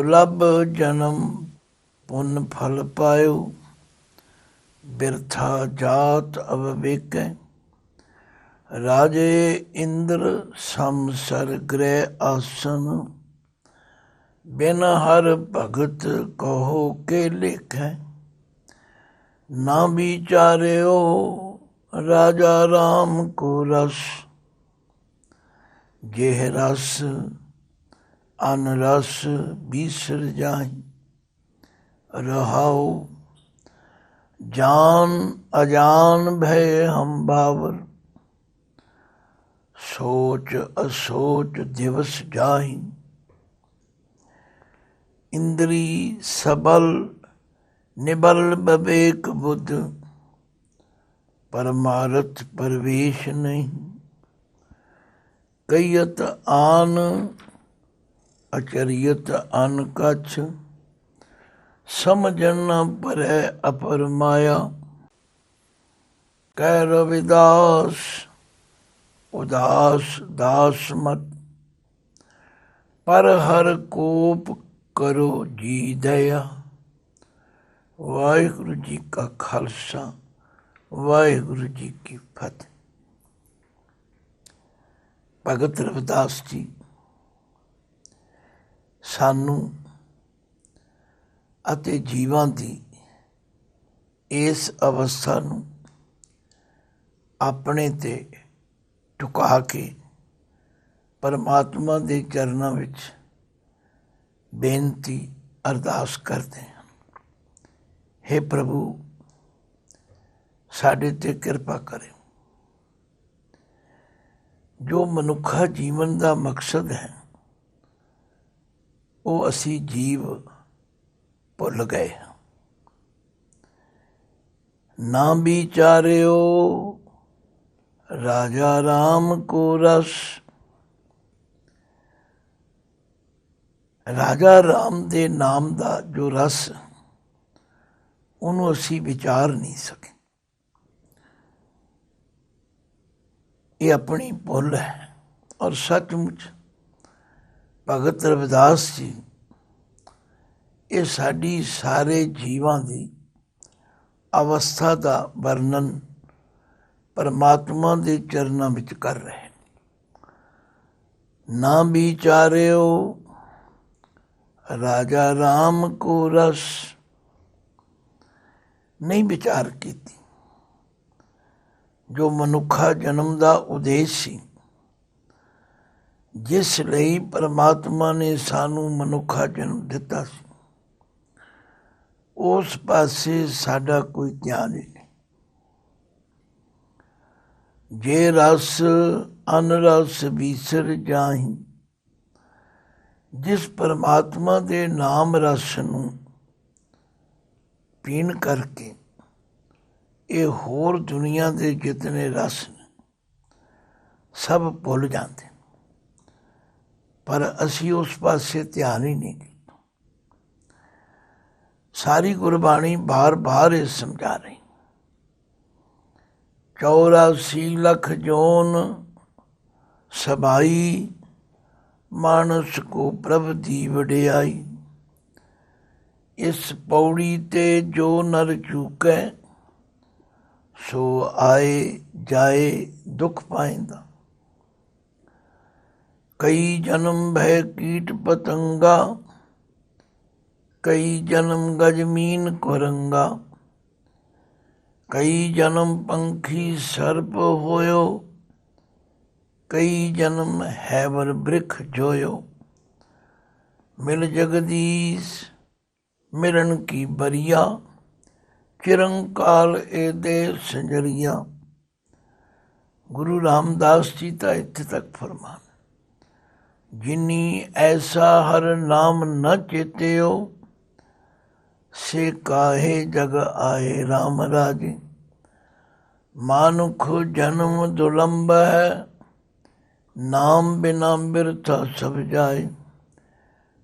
दुर्लभ जन्म पुन फल पायो, बिरथा जात अविवेकै। राजे इंद्र समसर गृह आसन, बिन हर भगत कहो के लेखै। ना विचार्यो राजा राम को रस, जेह रस अन रस बीसर जाहि। रहाओ जान अजान भय हम बावर, सोच असोच दिवस जाहि। इंद्री सबल निबल विवेक बुद्ध, परमारथ प्रवेश नहीं। कयत आन अचरियत अन कछ, समझन न परै अपर माया। कह रविदास उदास दास मत, पर हर कोप करो जी दया। वाहिगुरु जी का खालसा, वाहिगुरु जी की फतेह। भगत रविदास जी सानू ਅਤੇ ਜੀਵਾਂ ਦੀ ਇਸ ਅਵਸਥਾ ਨੂੰ ਆਪਣੇ ਤੇ ਝੁਕਾ ਕੇ ਪਰਮਾਤਮਾ ਦੇ ਚਰਨਾਂ ਵਿੱਚ ਬੇਨਤੀ ਅਰਦਾਸ ਕਰਦੇ ਹਨ। हे ਪ੍ਰਭੂ, ਸਾਡੇ ਤੇ ਕਿਰਪਾ ਕਰੇ। ਜੋ ਮਨੁੱਖਾ ਜੀਵਨ ਦਾ ਮਕਸਦ ਹੈ ਉਹ ਅਸੀਂ ਜੀਵ ਭੁੱਲ ਗਏ। ਨਾ ਵਿਚਾਰਿਓ ਰਾਜਾ ਰਾਮ ਕੋ ਰਸ, ਰਾਜਾ ਰਾਮ ਦੇ ਨਾਮ ਦਾ ਜੋ ਰਸ ਉਹਨੂੰ ਅਸੀਂ ਵਿਚਾਰ ਨਹੀਂ ਸਕੇ। ਇਹ ਆਪਣੀ ਭੁੱਲ ਹੈ। ਔਰ ਸੱਚਮੁੱਚ ਭਗਤ ਰਵਿਦਾਸ ਜੀ ਇਹ ਸਾਡੀ ਸਾਰੇ ਜੀਵਾਂ ਦੀ ਅਵਸਥਾ ਦਾ ਵਰਣਨ ਪਰਮਾਤਮਾ ਦੇ ਚਰਨਾਂ ਵਿੱਚ ਕਰ ਰਹੇ। ਨਾ ਵਿਚਾਰਿਓ ਰਾਜਾ ਰਾਮ ਕੋ ਰਸ, ਨਹੀਂ ਵਿਚਾਰ ਕੀਤੀ। ਜੋ ਮਨੁੱਖਾ ਜਨਮ ਦਾ ਉਦੇਸ਼ ਸੀ, ਜਿਸ ਲਈ ਪਰਮਾਤਮਾ ਨੇ ਸਾਨੂੰ ਮਨੁੱਖਾ ਜਨਮ ਦਿੱਤਾ ਸੀ, ਉਸ ਪਾਸੇ ਸਾਡਾ ਕੋਈ ਧਿਆਨ ਹੀ ਨਹੀਂ। ਜੇ ਰਸ ਅਨ ਰਸ ਬੀਸਰ ਜਾਹੀਂ, ਜਿਸ ਪਰਮਾਤਮਾ ਦੇ ਨਾਮ ਰਸ ਨੂੰ ਪੀਣ ਕਰਕੇ ਇਹ ਹੋਰ ਦੁਨੀਆ ਦੇ ਜਿਤਨੇ ਰਸ ਨੇ ਸਭ ਭੁੱਲ ਜਾਂਦੇ, ਪਰ ਅਸੀਂ ਉਸ ਪਾਸੇ ਧਿਆਨ ਹੀ ਨਹੀਂ ਕੀਤਾ। ਸਾਰੀ ਗੁਰਬਾਣੀ ਬਾਰ ਬਾਰ ਇਹ ਸਮਝਾ ਰਹੀ। 84 ਲੱਖ ਜੋਨ ਸਬਾਈ, ਮਾਨਸ ਕੋ ਪ੍ਰਭ ਦੀ ਵਡਿਆਈ। ਇਸ ਪੌੜੀ ਤੇ ਜੋ ਨਰ ਚੂਕੈ, ਸੋ ਆਏ ਜਾਏ ਦੁੱਖ ਪਾਇੰਦਾ। ਕਈ ਜਨਮ ਭੈ ਕੀਟ ਪਤੰਗਾ, ਕਈ ਜਨਮ ਗਜਮੀਨ ਕੁਰੰਗਾ। ਕਈ ਜਨਮ ਪੰਖੀ ਸਰਪ ਹੋਇਓ, ਕਈ ਜਨਮ ਹੈਵਰ ਬ੍ਰਿਖ ਜੋਇਓ। ਮਿਲ ਜਗਦੀਸ਼ ਮਿਲਣ ਕੀ ਬਰੀਆ, ਚਿਰੰਕਾਲ ਇਹਦੇ ਸੰਜਰੀਆ। ਗੁਰੂ ਰਾਮਦਾਸ ਜੀ ਦਾ ਇੱਥੇ ਤੱਕ ਫਰਮਾਨ, ਜਿਨੀ ਐਸਾ ਹਰ ਨਾਮ ਨ ਚੇਤਿਓ, ਸੇ ਕਾਹੇ ਜਗ ਆਏ ਰਾਮ ਰਾਜੇ। ਮਾਨੁਖ ਜਨਮ ਦੁਲੰਭ ਹੈ, ਨਾਮ ਬਿਨਾ ਬਿਰਥਾ ਸਭ ਜਾਏ।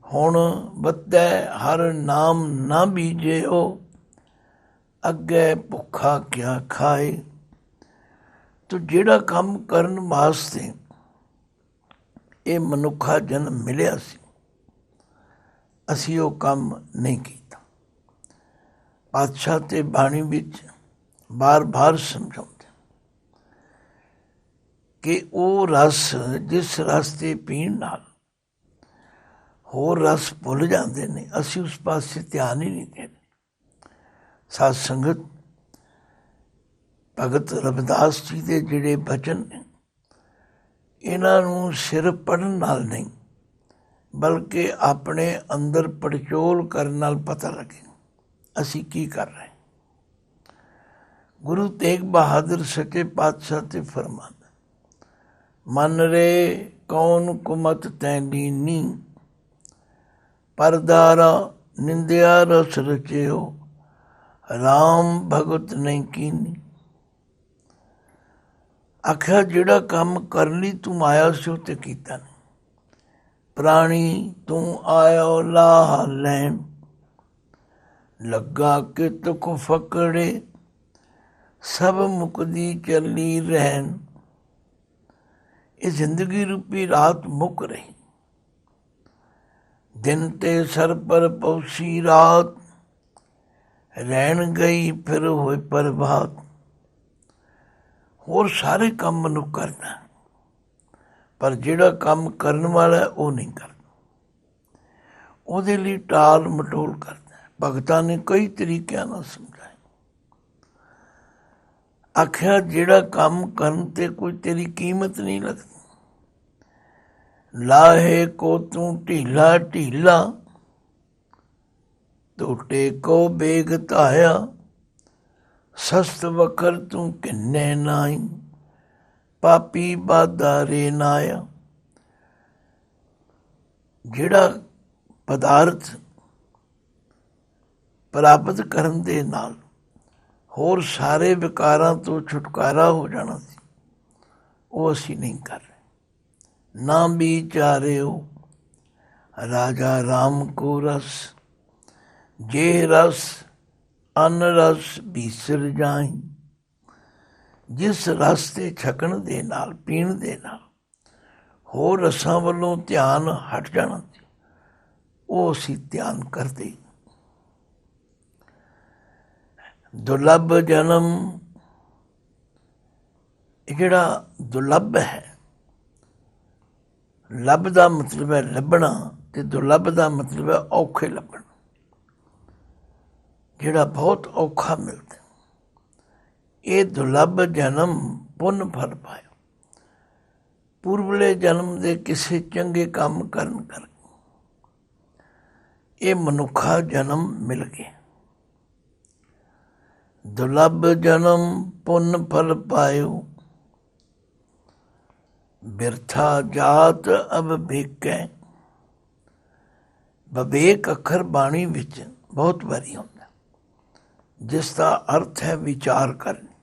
ਹੁਣ ਬੱਤੈ ਹਰ ਨਾਮ ਨਾ ਬੀਜਿਓ, ਅੱਗੇ ਭੁੱਖਾ ਕਿਆ ਖਾਏ। ਤੋ ਜਿਹੜਾ ਕੰਮ ਕਰਨ ਵਾਸਤੇ ਇਹ ਮਨੁੱਖਾ ਜਨਮ ਮਿਲਿਆ ਸੀ, ਅਸੀਂ ਉਹ ਕੰਮ ਨਹੀਂ ਕੀਤਾ। ਪਾਤਸ਼ਾਹ ਤੇ ਬਾਣੀ ਵਿੱਚ ਬਾਰ-ਬਾਰ ਸਮਝਾਉਂਦੇ ਕਿ ਉਹ ਰਸ, ਜਿਸ ਰਸ ਦੇ ਪੀਣ ਨਾਲ ਹੋਰ ਰਸ ਭੁੱਲ ਜਾਂਦੇ ਨੇ, ਅਸੀਂ ਉਸ ਪਾਸੇ ਧਿਆਨ ਹੀ ਨਹੀਂ ਦਿੰਦੇ। ਸਾਧ ਸੰਗਤ, ਭਗਤ ਰਵਿਦਾਸ ਜੀ ਦੇ ਜਿਹੜੇ ਬਚਨ ਨੇ, ਇਹਨਾਂ ਨੂੰ ਸਿਰਫ ਪੜ੍ਹਨ ਨਾਲ ਨਹੀਂ ਬਲਕਿ ਆਪਣੇ ਅੰਦਰ ਪੜਚੋਲ ਕਰਨ ਨਾਲ ਪਤਾ ਲੱਗੇ ਅਸੀਂ ਕੀ ਕਰ ਰਹੇ। ਗੁਰੂ ਤੇਗ ਬਹਾਦਰ ਸੱਚੇ ਪਾਤਸ਼ਾਹ ਤੇ ਫਰਮਾਨ, ਮਨ ਰੇ ਕੌਣ ਕੁਮਤ ਤੈ ਲੀਨੀ, ਪਰਦਾਰਾ ਨਿੰਦਿਆ ਰਸ ਰਚਿਓ, ਰਾਮ ਭਗਤ ਨਹੀਂ ਕੀਨੀ। ਆਖਿਆ ਜਿਹੜਾ ਕੰਮ ਕਰਨ ਲਈ ਤੂੰ ਆਇਆ ਸੀ ਉਹ ਤੇ ਕੀਤਾ ਨਹੀਂ। ਪ੍ਰਾਣੀ ਤੂੰ ਆਇਓ ਲਾਹ ਲੈਣ, ਲੱਗਾ ਕਿ ਤੁਖ ਫਕੜੇ, ਸਭ ਮੁਕਦੀ ਚੱਲੀ ਰਹਿਣ। ਇਹ ਜ਼ਿੰਦਗੀ ਰੂਪੀ ਰਾਤ ਮੁੱਕ ਰਹੀ, ਦਿਨ ਤੇ ਸਰ ਪਰ ਪਉਸੀ ਰਾਤ, ਰਹਿਣ ਗਈ ਫਿਰ ਹੋਏ ਪ੍ਰਭਾਤ। ਹੋਰ ਸਾਰੇ ਕੰਮ ਨੂੰ ਕਰਨਾ, ਪਰ ਜਿਹੜਾ ਕੰਮ ਕਰਨ ਵਾਲਾ ਉਹ ਨਹੀਂ ਕਰਦਾ, ਉਹਦੇ ਲਈ ਟਾਲ ਮਟੋਲ ਕਰਦਾ। ਭਗਤਾਂ ਨੇ ਕਈ ਤਰੀਕਿਆਂ ਨਾਲ ਸਮਝਾਇਆ। ਆਖਿਆ ਜਿਹੜਾ ਕੰਮ ਕਰਨ ਤੇ ਕੋਈ ਤੇਰੀ ਕੀਮਤ ਨਹੀਂ ਲੱਗਦੀ, ਲਾਹੇ ਕੋ ਤੂੰ ਢੀਲਾ ਢੀਲਾ, ਟੋਟੇ ਕੋ ਬੇਗ ਧਾਇਆ, ਸਸਤ ਵਖਰ ਤੂੰ ਕਿੰਨੇ ਨਾਈ, ਪਾਪੀ ਬਾਦਾ ਰੇ ਨਾਇਆ। ਜਿਹੜਾ ਪਦਾਰਥ ਪ੍ਰਾਪਤ ਕਰਨ ਦੇ ਨਾਲ ਹੋਰ ਸਾਰੇ ਵਿਕਾਰਾਂ ਤੋਂ ਛੁਟਕਾਰਾ ਹੋ ਜਾਣਾ ਸੀ, ਉਹ ਅਸੀਂ ਨਹੀਂ ਕਰ ਰਹੇ। ਨਾ ਵਿਚਾਰਿਓ ਰਾਜਾ ਰਾਮ ਕੋ ਰਸ, ਜੇ ਰਸ ਅਨ ਰਸ ਬੀਸਰ ਜਾਈ। ਜਿਸ ਰਸ ਦੇ ਛਕਣ ਦੇ ਨਾਲ, ਪੀਣ ਦੇ ਨਾਲ ਹੋਰ ਰਸਾਂ ਵੱਲੋਂ ਧਿਆਨ ਹਟ ਜਾਣਾ ਸੀ, ਉਹ ਅਸੀਂ ਧਿਆਨ ਕਰਦੇ। ਦੁਰਲਭ ਜਨਮ, ਇਹ ਜਿਹੜਾ ਦੁਰਲਭ ਹੈ, ਲੱਭ ਦਾ ਮਤਲਬ ਹੈ ਲੱਭਣਾ ਤੇ ਦੁਰਲਭ ਦਾ ਮਤਲਬ ਹੈ ਔਖੇ ਲੱਭਣਾ, ਜਿਹੜਾ ਬਹੁਤ ਔਖਾ ਮਿਲਦਾ। ਇਹ ਦੁਰਲਭ ਜਨਮ ਪੁੰਨ ਫਲ ਪਾਇਓ, ਪੂਰਬਲੇ ਜਨਮ ਦੇ ਕਿਸੇ ਚੰਗੇ ਕੰਮ ਕਰਨ ਕਰਕੇ ਇਹ ਮਨੁੱਖਾ ਜਨਮ ਮਿਲ ਗਿਆ। ਦੁਰਲਭ ਜਨਮ ਪੁੰਨ ਫਲ ਪਾਇਓ, ਬਿਰਥਾ ਜਾਤ ਅਬ ਵੇਕੈ। ਵਿਵੇਕ ਅੱਖਰ ਬਾਣੀ ਵਿੱਚ ਬਹੁਤ ਵਾਰੀ ਹੁੰਦਾ, ਜਿਸ ਦਾ ਅਰਥ ਹੈ ਵਿਚਾਰ ਕਰਨੀ,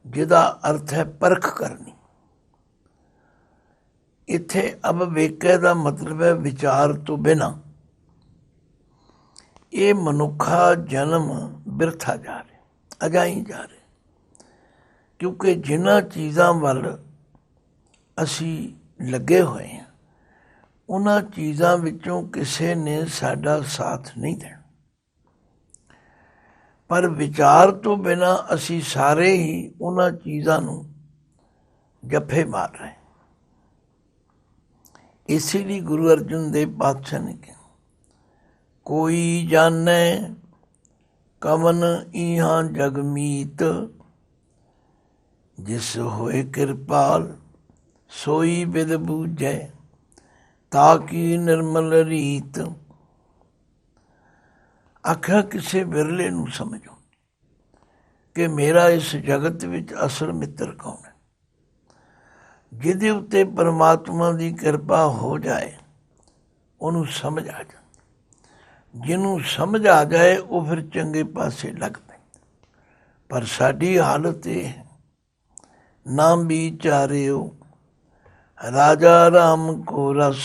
ਜਿਹਦਾ ਅਰਥ ਹੈ ਪਰਖ ਕਰਨੀ। ਇੱਥੇ ਅਬ ਵੇਕੈ ਦਾ ਮਤਲਬ ਹੈ ਵਿਚਾਰ ਤੋਂ ਬਿਨਾਂ। ਇਹ ਮਨੁੱਖਾ ਜਨਮ ਬਿਰਥਾ ਜਾ ਰਿਹਾ, ਅਜਾਈ ਜਾ ਰਿਹਾ, ਕਿਉਂਕਿ ਜਿਨ੍ਹਾਂ ਚੀਜ਼ਾਂ ਵੱਲ ਅਸੀਂ ਲੱਗੇ ਹੋਏ ਹਾਂ, ਉਹਨਾਂ ਚੀਜ਼ਾਂ ਵਿੱਚੋਂ ਕਿਸੇ ਨੇ ਸਾਡਾ ਸਾਥ ਨਹੀਂ ਦੇਣਾ। ਪਰ ਵਿਚਾਰ ਤੋਂ ਬਿਨਾਂ ਅਸੀਂ ਸਾਰੇ ਹੀ ਉਹਨਾਂ ਚੀਜ਼ਾਂ ਨੂੰ ਜੱਫੇ ਮਾਰ ਰਹੇ। ਇਸੇ ਲਈ ਗੁਰੂ ਅਰਜਨ ਦੇਵ ਪਾਤਸ਼ਾਹ ਨੇ ਕਿਹਾ, ਕੋਈ ਜਾਣੈ ਕਵਨ ਇਹਾਂ ਜਗਮੀਤ, ਜਿਸ ਹੋਏ ਕਿਰਪਾਲ ਸੋਈ ਬਿਦ ਬੂਝੈ, ਤਾਕੀ ਨਿਰਮਲ ਰੀਤ। ਆਖਿਆ ਕਿਸੇ ਵਿਰਲੇ ਨੂੰ ਸਮਝੋ ਕਿ ਮੇਰਾ ਇਸ ਜਗਤ ਵਿੱਚ ਅਸਲ ਮਿੱਤਰ ਕੌਣ ਹੈ। ਜਿਹਦੇ ਉੱਤੇ ਪਰਮਾਤਮਾ ਦੀ ਕਿਰਪਾ ਹੋ ਜਾਏ ਉਹਨੂੰ ਸਮਝ ਆ ਜਾਏ। ਜਿਹਨੂੰ ਸਮਝ ਆ ਜਾਏ ਉਹ ਫਿਰ ਚੰਗੇ ਪਾਸੇ ਲੱਗ ਪੈਂਦਾ। ਪਰ ਸਾਡੀ ਹਾਲਤ ਇਹ ਹੈ, ਨਾ ਵਿਚਾਰਿਓ ਰਾਜਾ ਰਾਮ ਕੋ ਰਸ।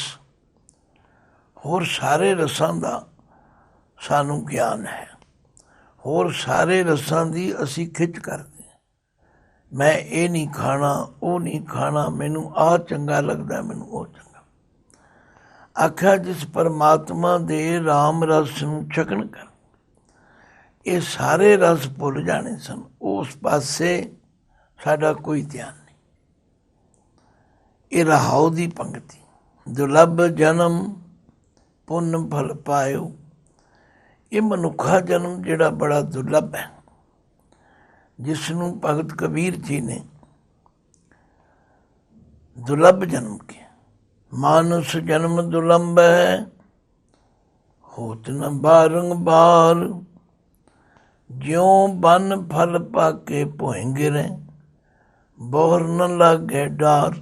ਹੋਰ ਸਾਰੇ ਰਸਾਂ ਦਾ ਸਾਨੂੰ ਗਿਆਨ ਹੈ, ਹੋਰ ਸਾਰੇ ਰਸਾਂ ਦੀ ਅਸੀਂ ਖਿੱਚ ਕਰਦੇ ਹਾਂ। ਮੈਂ ਇਹ ਨਹੀਂ ਖਾਣਾ, ਉਹ ਨਹੀਂ ਖਾਣਾ, ਮੈਨੂੰ ਆਹ ਚੰਗਾ ਲੱਗਦਾ, ਮੈਨੂੰ ਉਹ ਚੰਗਾ। ਆਖਿਆ ਜਿਸ ਪਰਮਾਤਮਾ ਦੇ ਰਾਮ ਰਸ ਨੂੰ ਛਕਣ ਕਰ ਇਹ ਸਾਰੇ ਰਸ ਭੁੱਲ ਜਾਣੇ ਸਨ। ਉਸ ਪਾਸੇ ਸਾਡਾ ਕੋਈ ਧਿਆਨ ਨਹੀਂ। ਇਹ ਰਹਾਉ ਦੀ ਪੰਕਤੀ, ਦੁਰਲਭ ਜਨਮ ਪੁੰਨ ਫਲ ਪਾਇਓ। ਇਹ ਮਨੁੱਖਾ ਜਨਮ ਜਿਹੜਾ ਬੜਾ ਦੁਰਲਭ ਹੈ, ਜਿਸ ਨੂੰ ਭਗਤ ਕਬੀਰ ਜੀ ਨੇ ਦੁਰਲਭ ਜਨਮ ਕਿਹਾ। ਮਾਨਸ ਜਨਮ ਦੁਰਲਭ ਹੈ, ਹੋਤ ਨ ਬਾਰੰਬਾਰ। ਜਿਉ ਬਨ ਫਲ ਪਾਕੇ ਭੋਏ ਗਿਰੇ, ਬੋਹਰ ਨ ਲਾਗੇ ਡਾਰ।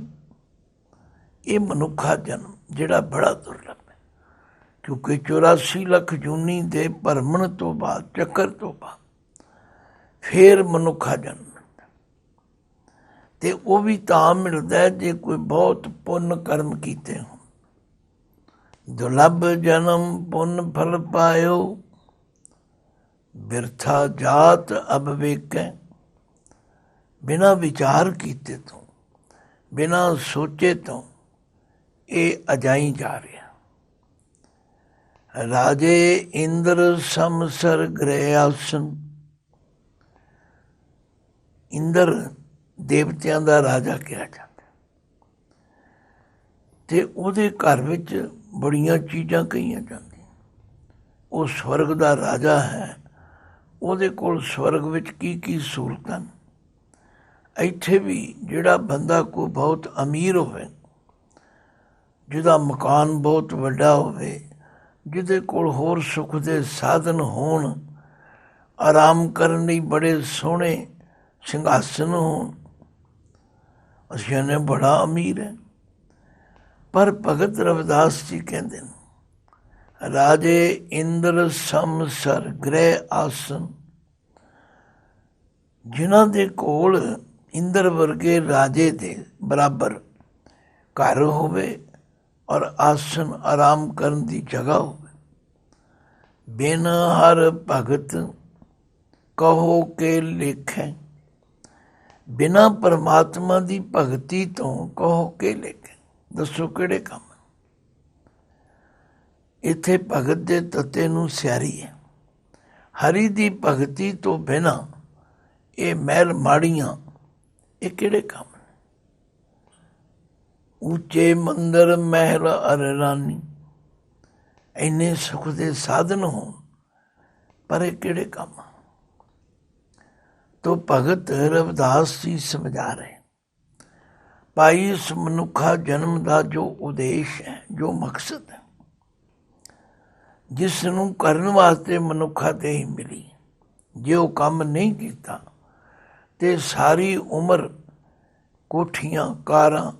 ਇਹ ਮਨੁੱਖਾ ਜਨਮ ਜਿਹੜਾ ਬੜਾ ਦੁਰਲਭ ਹੈ, ਕਿਉਂਕਿ 84 ਲੱਖ ਜੂਨੀ ਦੇ ਭਰਮਣ ਤੋਂ ਬਾਅਦ, ਚੱਕਰ ਤੋਂ ਬਾਅਦ ਫੇਰ ਮਨੁੱਖਾ ਜਨਮ ਮਿਲਦਾ। ਤੇ ਉਹ ਵੀ ਤਾਂ ਮਿਲਦਾ ਜੇ ਕੋਈ ਬਹੁਤ ਪੁੰਨ ਕਰਮ ਕੀਤੇ ਹੋਣ। ਦੁਰਲਭ ਜਨਮ ਪੁੰਨ ਫਲ ਪਾਇਓ, ਬਿਰਥਾ ਜਾਤ ਅਬ ਵੇਖੈ। ਬਿਨਾਂ ਵਿਚਾਰ ਕੀਤੇ ਤੋਂ, ਬਿਨਾਂ ਸੋਚੇ ਤੋਂ ਇਹ ਅਜਾਈ ਜਾ ਰਿਹਾ। ਰਾਜੇ ਇੰਦਰ ਸਮਸਰ ਗ੍ਰਹਿ ਆਸਨ। ਇੰਦਰ ਦੇਵਤਿਆਂ ਦਾ ਰਾਜਾ ਕਿਹਾ ਜਾਂਦਾ, ਤੇ ਉਹਦੇ ਘਰ ਵਿੱਚ ਬੜੀਆਂ ਚੀਜ਼ਾਂ ਕਹੀਆਂ ਜਾਂਦੀਆਂ। ਉਹ ਸਵਰਗ ਦਾ ਰਾਜਾ ਹੈ, ਉਹਦੇ ਕੋਲ ਸਵਰਗ ਵਿੱਚ ਕੀ ਕੀ ਸਹੂਲਤਾਂ। ਇੱਥੇ ਵੀ ਜਿਹੜਾ ਬੰਦਾ ਕੋਈ ਬਹੁਤ ਅਮੀਰ ਹੋਵੇ, ਜਿਹਦਾ ਮਕਾਨ ਬਹੁਤ ਵੱਡਾ ਹੋਵੇ, ਜਿਹਦੇ ਕੋਲ ਹੋਰ ਸੁੱਖ ਦੇ ਸਾਧਨ ਹੋਣ, ਆਰਾਮ ਕਰਨ ਲਈ ਬੜੇ ਸੋਹਣੇ ਸਿੰਘਾਸਨ ਹੋਣ, ਅਸੀਂ ਨੇ ਬੜਾ ਅਮੀਰ ਹੈ। ਪਰ ਭਗਤ ਰਵਿਦਾਸ ਜੀ ਕਹਿੰਦੇ ਨੇ, ਰਾਜੇ ਇੰਦਰ ਸਮਸਰ ਗ੍ਰਹਿ ਆਸਨ। ਜਿਨ੍ਹਾਂ ਦੇ ਕੋਲ ਇੰਦਰ ਵਰਗੇ ਰਾਜੇ ਦੇ ਬਰਾਬਰ ਘਰ ਹੋਵੇ ਔਰ ਆਸਨ ਆਰਾਮ ਕਰਨ ਦੀ ਜਗ੍ਹਾ ਹੋਵੇ। ਬਿਨ ਹਰ ਭਗਤ ਕਹੋ ਕੇ ਲੇਖੈ। ਬਿਨਾਂ ਪਰਮਾਤਮਾ ਦੀ ਭਗਤੀ ਤੋਂ ਕਹੋ ਕੇ ਲੇਖੈ। ਦੱਸੋ ਕਿਹੜੇ ਕੰਮ। ਇੱਥੇ ਭਗਤ ਦੇ ਤੱਤੇ ਨੂੰ ਸਿਆਰੀ ਹੈ। ਹਰੀ ਦੀ ਭਗਤੀ ਤੋਂ ਬਿਨਾਂ ਇਹ ਮਹਿਲ ਮਾੜੀਆਂ, ਇਹ ਕਿਹੜੇ ਕੰਮ ਨੇ। ਉੱਚੇ ਮੰਦਰ ਮਹਿਲ ਅਰਰਾਨੀ। ਇੰਨੇ ਸੁੱਖ ਦੇ ਸਾਧਨ ਹੋਣ, ਪਰ ਇਹ ਕਿਹੜੇ ਕੰਮ। ਤੋ ਭਗਤ ਰਵਿਦਾਸ ਜੀ ਸਮਝਾ ਰਹੇ, ਭਾਈ ਇਸ ਮਨੁੱਖਾ ਜਨਮ ਦਾ ਜੋ ਉਦੇਸ਼ ਹੈ, ਜੋ ਮਕਸਦ ਹੈ, ਜਿਸ ਨੂੰ ਕਰਨ ਵਾਸਤੇ ਮਨੁੱਖਾ ਦੇਹ ਮਿਲੀ, ਜੇ ਉਹ ਕੰਮ ਨਹੀਂ ਕੀਤਾ ਤੇ ਸਾਰੀ ਉਮਰ ਕੋਠੀਆਂ, ਕਾਰਾਂ,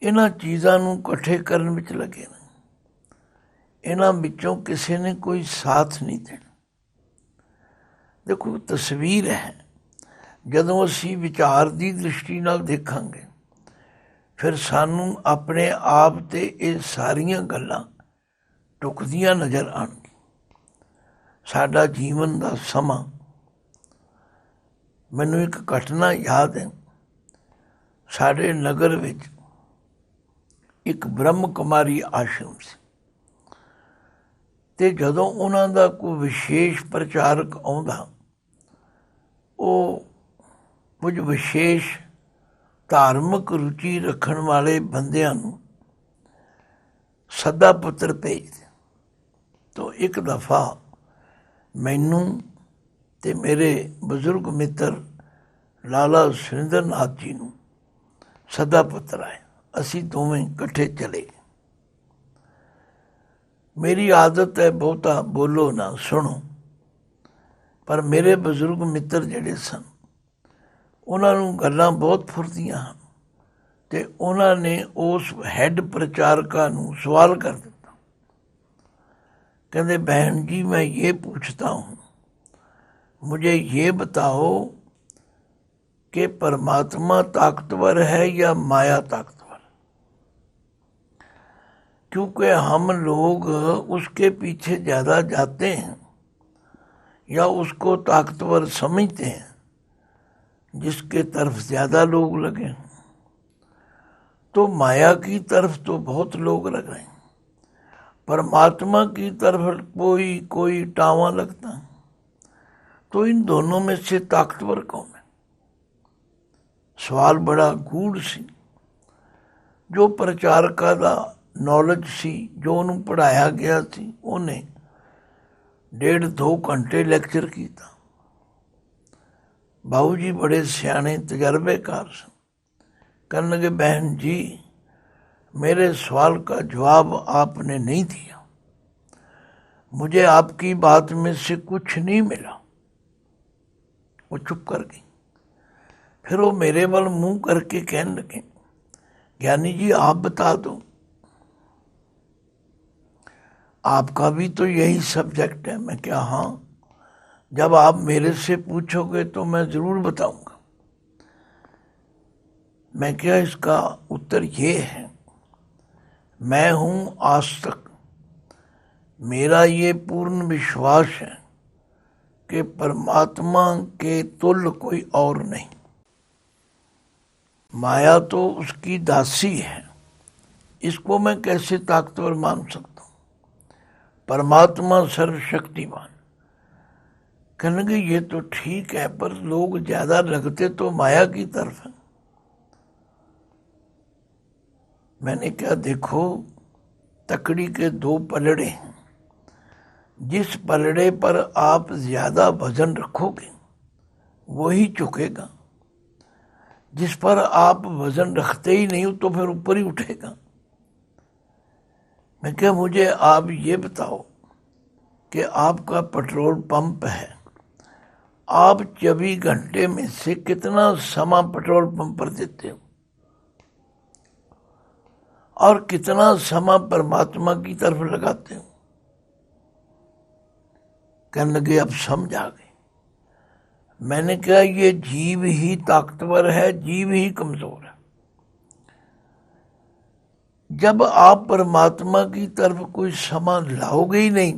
ਇਹਨਾਂ ਚੀਜ਼ਾਂ ਨੂੰ ਇਕੱਠੇ ਕਰਨ ਵਿੱਚ ਲੱਗੇ ਨੇ। ਇਹਨਾਂ ਵਿੱਚੋਂ ਕਿਸੇ ਨੇ ਕੋਈ ਸਾਥ ਨਹੀਂ ਦੇਣਾ। ਦੇਖੋ, ਤਸਵੀਰ ਹੈ। ਜਦੋਂ ਅਸੀਂ ਵਿਚਾਰ ਦੀ ਦ੍ਰਿਸ਼ਟੀ ਨਾਲ ਦੇਖਾਂਗੇ, ਫਿਰ ਸਾਨੂੰ ਆਪਣੇ ਆਪ 'ਤੇ ਇਹ ਸਾਰੀਆਂ ਗੱਲਾਂ ਟੁਕਦੀਆਂ ਨਜ਼ਰ ਆਉਣਗੀਆਂ। ਸਾਡਾ ਜੀਵਨ ਦਾ ਸਮਾਂ, ਮੈਨੂੰ ਇੱਕ ਘਟਨਾ ਯਾਦ ਹੈ। ਸਾਡੇ ਨਗਰ ਵਿੱਚ ਇੱਕ ਬ੍ਰਹਮ ਕੁਮਾਰੀ ਆਸ਼ਰਮ ਸੀ, ਅਤੇ ਜਦੋਂ ਉਹਨਾਂ ਦਾ ਕੋਈ ਵਿਸ਼ੇਸ਼ ਪ੍ਰਚਾਰਕ ਆਉਂਦਾ, ਉਹ ਕੁਝ ਵਿਸ਼ੇਸ਼ ਧਾਰਮਿਕ ਰੁਚੀ ਰੱਖਣ ਵਾਲੇ ਬੰਦਿਆਂ ਨੂੰ ਸੱਦਾ ਪੱਤਰ ਭੇਜਦੇ। ਤਾਂ ਇੱਕ ਦਫਾ ਮੈਨੂੰ ਅਤੇ ਮੇਰੇ ਬਜ਼ੁਰਗ ਮਿੱਤਰ ਲਾਲਾ ਸੁਰਿੰਦਰ ਨਾਥ ਜੀ ਨੂੰ ਸੱਦਾ ਪੱਤਰ ਆਇਆ। ਅਸੀਂ ਦੋਵੇਂ ਇਕੱਠੇ ਚਲੇ। ਮੇਰੀ ਆਦਤ ਹੈ ਬਹੁਤਾ ਬੋਲੋ ਨਾ, ਸੁਣੋ। ਪਰ ਮੇਰੇ ਬਜ਼ੁਰਗ ਮਿੱਤਰ ਜਿਹੜੇ ਸਨ, ਉਹਨਾਂ ਨੂੰ ਗੱਲਾਂ ਬਹੁਤ ਫੁਰਦੀਆਂ ਹਨ, ਅਤੇ ਉਹਨਾਂ ਨੇ ਉਸ ਹੈੱਡ ਪ੍ਰਚਾਰਕਾ ਨੂੰ ਸਵਾਲ ਕਰ ਦਿੱਤਾ। ਕਹਿੰਦੇ, ਬहन जी मैं ये पूछता हूँ, मुझे ये बताओ कि परमात्मा ताकतवर है या माया ताकतवर। क्योंकि हम लोग उसके पीछे ज़्यादा जाते हैं या उसको ताकतवर समझते हैं जिसके तरफ ज़्यादा लोग लगे। तो माया की तरफ तो बहुत लोग लग रहे हैं, परमात्मा की तरफ कोई कोई टावा लगता, तो इन दोनों में से ताकतवर कौन है? सवाल बड़ा गूढ़ सी। जो प्रचारका ਦਾ नॉलेज सी, जो ਉਹਨੂੰ ਪੜਾਇਆ ਗਿਆ ਸੀ, ਉਹਨੇ 1.5-2 ਘੰਟੇ ਲੈਕਚਰ ਕੀਤਾ। बाबू जी बड़े सियाने तजर्बेकार सन। कहने लगे, बहन जी मेरे सवाल का जवाब आपने नहीं दिया, मुझे आपकी बात में से कुछ नहीं मिला। वो चुप कर गई। फिर वो मेरे वाल मुंह करके कहने लगे, ज्ञानी जी आप बता दो, आपका भी तो यही सब्जेक्ट है। मैं क्या, हाँ, जब आप मेरे से पूछोगे तो मैं ज़रूर बताऊंगा। मैं क्या, इसका उत्तर ये है, मैं हूँ आस्तिक, मेरा ये पूर्ण विश्वास है कि परमात्मा के तुल्य कोई और नहीं। माया तो उसकी दासी है, इसको मैं कैसे ताकतवर मान सकता हूँ? परमात्मा सर्वशक्तिमान। कहने लगे, ये तो ठीक है, पर लोग ज्यादा लगते तो माया की तरफ है। मैंने क्या, देखो तकड़ी के 2 पलड़े हैं, जिस पलड़े पर आप ज्यादा वजन रखोगे वही झुकेगा, जिस पर आप वजन रखते ही नहीं हो तो फिर ऊपर ही उठेगा। मैं क्या, मुझे आप ये बताओ कि आपका पेट्रोल पंप है, आप 24 घंटे में से कितना समय पेट्रोल पंप पर देते हो और कितना समय परमात्मा की तरफ लगाते हो? कहने लगे, अब समझ आ गए। मैंने कहा, ये जीव ही ताकतवर है, जीव ही कमजोर है। जब आप परमात्मा की तरफ कोई समा लाओगे ही नहीं,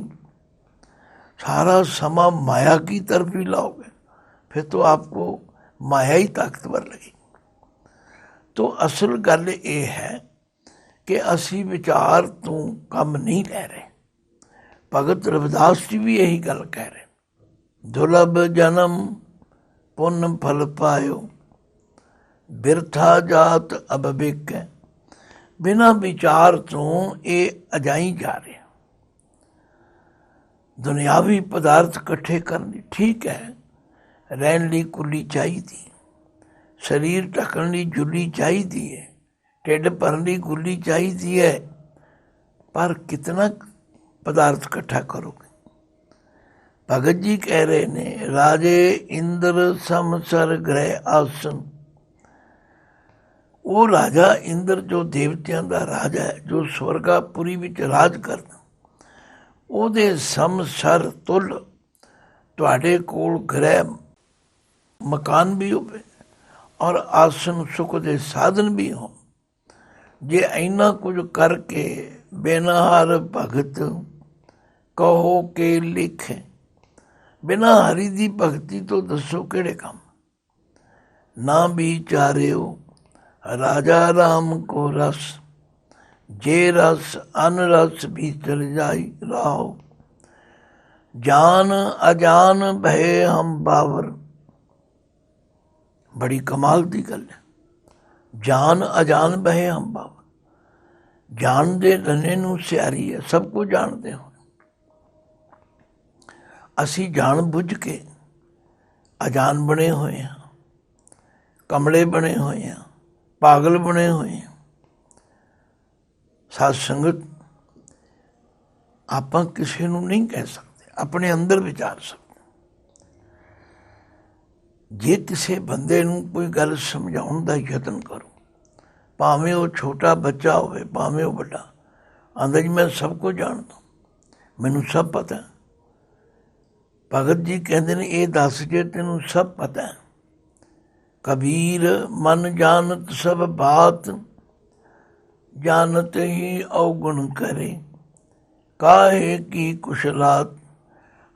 सारा समा माया की तरफ ही लाओगे, फिर तो आपको माया ही ताकतवर लगेगी। तो असल गल ये है कि असी विचार तो कम नहीं ले रहे। भगत रविदास जी भी यही गल कह रहे, दुर्लभ जन्म पुण्य फल पायो, बिरथा जात अब बिक। बिना विचार तो ये अजाई जा रहे। दुनियावी पदार्थ इकट्ठे करने ठीक है, रहने ली कुली चाहिए, शरीर ढकने ली जुली चाहिए, ढिड भरने ली गुली चाहिए है, पर कितना पदार्थ इकट्ठा करोगे? भगत जी कह रहे ने, राजे इंद्र समसर ग्रह आसन। वो राजा इंद्र जो देवतियां का राजा है, जो स्वर्गापुरी विच राज करदा, ਉਹਦੇ ਸਮਸਰ ਤੁਲ ਤੁਹਾਡੇ ਕੋਲ ਗ੍ਰਹਿ ਮਕਾਨ ਵੀ ਹੋਵੇ ਔਰ ਆਸਨ ਸੁਖ ਦੇ ਸਾਧਨ ਵੀ ਹੋਣ। ਜੇ ਇੰਨਾ ਕੁਝ ਕਰਕੇ ਬੇਨਹਾਰ ਭਗਤ ਕਹੋ ਕੇ ਲਿਖੇ, ਬਿਨਾ ਹਰੀ ਦੀ ਭਗਤੀ ਤੋਂ ਦੱਸੋ ਕਿਹੜੇ ਕੰਮ। ਨਾ ਵਿਚਾਰਿਓ राजा राम को रस, जे रस अन रस भीतर जाई राहो, जान अजान भय हम बावर। बड़ी कमाल की गल है, जान अजान भय हम बावर। जान दे रने नूं सियारी है, सब कुछ जानते हो। असी जान बुझ के अजान बने हुए हैं, कमले बने हुए हैं, पागल बने हुए हैं। साध संगत आप किसी को नहीं कह सकते, अपने अंदर विचार सकते। जे किसी बंदे नूं कोई गल समझाउण दा यतन करो, भावें वो छोटा बच्चा होवे भावें वो बड़ा, आंदा जी मैं सब कुछ जानदा, मैनूं सब पता है। भगत जी कहते हैं, ये दस जे तेनूं सब पता है। कबीर मन जानत सब बात, जानत ही अवगुण करे, काहे की कुशलात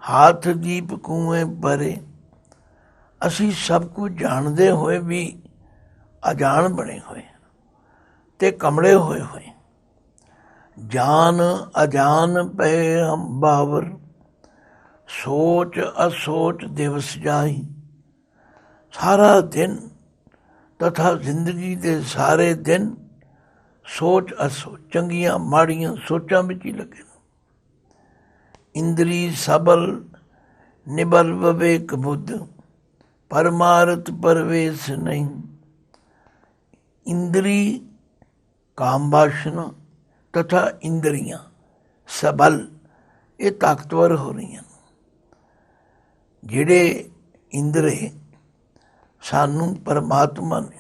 हाथ दीप कुएं भरे। असी सब कुछ जानते हुए भी अजान बने हुए ते कमड़े होए हुए। जान अजान पे हम बावर, सोच असोच दिवस जाई। सारा दिन तथा जिंदगी के सारे दिन सोच असोच, चंगियां माड़ियां सोचां विच ही लगे। इंद्री सबल निबल विवेक बुद्ध, परमारथ परवेश नहीं। इंद्री काम वासना तथा इंद्रियां सबल, ये ताकतवर हो रही हैं। ਜਿਹੜੇ ਇੰਦਰੇ ਸਾਨੂੰ ਪਰਮਾਤਮਾ ਨੇ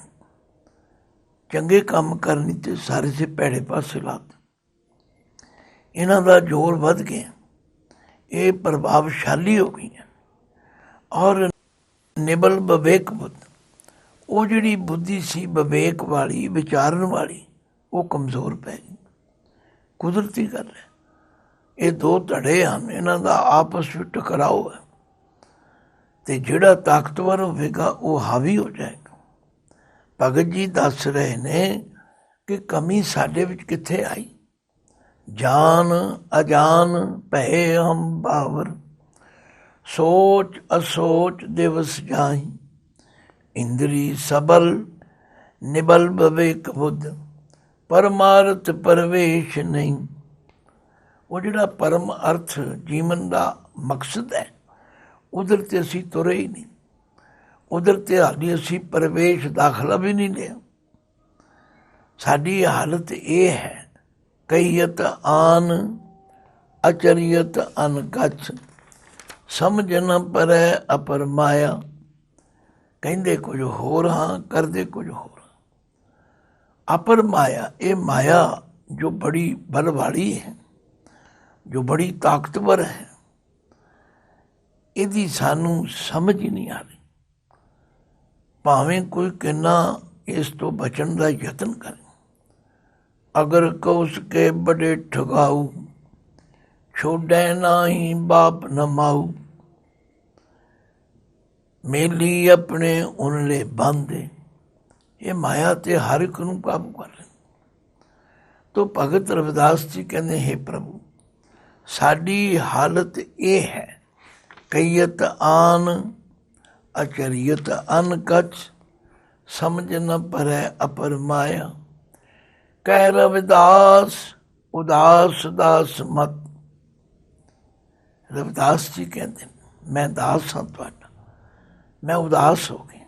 ਚੰਗੇ ਕੰਮ ਕਰਨੀ ਤੇ ਸਾਰੇ ਸੇ ਭੈੜੇ ਪਾਸੇ ਲਾਤੇ, ਇਹਨਾਂ ਦਾ ਜ਼ੋਰ ਵੱਧ ਗਿਆ, ਇਹ ਪ੍ਰਭਾਵਸ਼ਾਲੀ ਹੋ ਗਈਆਂ। ਔਰ ਨਿਬਲ ਵਿਵੇਕ ਬੁੱਧ, ਉਹ ਜਿਹੜੀ ਬੁੱਧੀ ਸੀ ਵਿਵੇਕ ਵਾਲੀ, ਵਿਚਾਰਨ ਵਾਲੀ, ਉਹ ਕਮਜ਼ੋਰ ਪੈ ਗਈ। ਕੁਦਰਤੀ ਗੱਲ ਹੈ, ਇਹ ਦੋ ਧੜੇ ਹਨ, ਇਹਨਾਂ ਦਾ ਆਪਸ ਵਿੱਚ ਟਕਰਾਓ ਹੈ, ਤੇ ਜਿਹੜਾ ਤਾਕਤਵਰ ਹੋਵੇਗਾ ਉਹ ਹਾਵੀ ਹੋ ਜਾਏਗਾ। ਭਗਤ ਜੀ ਦੱਸ ਰਹੇ ਨੇ ਕਿ ਕਮੀ ਸਾਡੇ ਵਿੱਚ ਕਿੱਥੇ ਆਈ। ਜਾਨ ਅਜਾਨ ਭਏ ਹਮ ਬਾਵਰ, ਸੋਚ ਅਸੋਚ ਦਿਵਸ ਜਾਈ। ਇੰਦਰੀ ਸਬਲ ਨਿਬਲ ਵਿਵੇਕ ਬੁੱਧ, ਪਰਮਾਰਥ ਪਰਵੇਸ਼ ਨਹੀਂ। ਉਹ ਜਿਹੜਾ ਪਰਮ ਅਰਥ ਜੀਵਨ ਦਾ ਮਕਸਦ ਹੈ, ਉਧਰ ਤੇ ਅਸੀਂ ਤੁਰੇ ਹੀ ਨਹੀਂ, ਉਧਰ ਤੇ ਹਾਲੀ ਅਸੀਂ ਪ੍ਰਵੇਸ਼ ਦਾਖਲਾ ਵੀ ਨਹੀਂ ਲਿਆ। ਸਾਡੀ ਹਾਲਤ ਇਹ ਹੈ, ਕਹੀਅਤ ਆਨ ਅਚਰੀਅਤ ਅਨਕਛ, ਸਮਝ ਨ ਪਰੈ ਅਪਰ ਮਾਇਆ। ਕਹਿੰਦੇ ਕੁਝ ਹੋਰ ਹਾਂ, ਕਰਦੇ ਕੁਝ ਹੋਰ। ਅਪਰ ਮਾਇਆ, ਇਹ ਮਾਇਆ ਜੋ ਬੜੀ ਬਲ ਵਾਲੀ ਹੈ, ਜੋ ਬੜੀ ਤਾਕਤਵਰ ਹੈ, ਇਹਦੀ ਸਾਨੂੰ ਸਮਝ ਹੀ ਨਹੀਂ ਆ ਰਹੀ। ਭਾਵੇਂ ਕੋਈ ਕਿੰਨਾ ਇਸ ਤੋਂ ਬਚਣ ਦਾ ਯਤਨ ਕਰੇ। ਅਗਰ ਕਉਸ ਕੇ ਬੜੇ ਠਗਾਊ, ਛੋੜੈ ਨਾਹੀ ਬਾਪ ਨ ਮਾਊ। ਮੇਲੀ ਆਪਣੇ ਉਨਲੇ ਬੰਦੇ, ਇਹ ਮਾਇਆ ਤੇ ਹਰ ਇੱਕ ਨੂੰ ਕਾਬੂ ਕਰ ਰਹੇ। ਤੋ ਭਗਤ ਰਵਿਦਾਸ ਜੀ ਕਹਿੰਦੇ, ਹੇ ਪ੍ਰਭੂ, ਸਾਡੀ ਹਾਲਤ ਇਹ ਹੈ, ਕਹੀਅਤ ਆਨ ਅਚਰੀਅਤ ਅਨਕਛ, ਸਮਝ ਨ ਪਰੈ ਅਪਰ ਮਾਇਆ। ਕਹਿ ਰਵਿਦਾਸ ਉਦਾਸ ਦਾਸ ਮਤ। ਰਵਿਦਾਸ ਜੀ ਕਹਿੰਦੇ, ਮੈਂ ਦਾਸ ਹਾਂ ਤੁਹਾਡਾ, ਮੈਂ ਉਦਾਸ ਹੋ ਗਿਆ।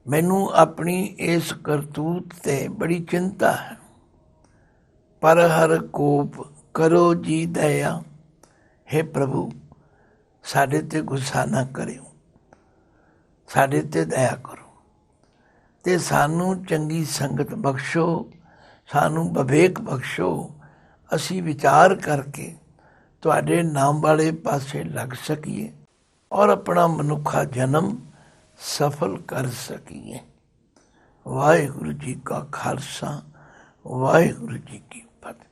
ਮੈਨੂੰ ਆਪਣੀ ਇਸ ਕਰਤੂਤ ਤੇ ਬੜੀ ਚਿੰਤਾ ਹੈ। ਪਰ ਹਰ ਕੋਪ ਕਰੋ ਜੀ ਦਇਆ। ਹੇ ਪ੍ਰਭੂ, ਸਾਡੇ ਤੇ ਗੁੱਸਾ ਨਾ ਕਰਿਓ, ਸਾਡੇ ਤੇ ਦਇਆ ਕਰੋ ਤੇ ਸਾਨੂੰ ਚੰਗੀ ਸੰਗਤ ਬਖਸ਼ੋ, ਸਾਨੂੰ ਵਿਵੇਕ ਬਖਸ਼ੋ। ਅਸੀਂ ਵਿਚਾਰ ਕਰਕੇ ਤੁਹਾਡੇ ਨਾਮ ਵਾਲੇ ਪਾਸੇ ਲੱਗ ਸਕੀਏ ਔਰ ਆਪਣਾ ਮਨੁੱਖਾ ਜਨਮ ਸਫਲ ਕਰ ਸਕੀਏ। ਵਾਹਿਗੁਰੂ ਜੀ ਕਾ ਖਾਲਸਾ, ਵਾਹਿਗੁਰੂ ਜੀ ਕੀ ਫਤਿਹ।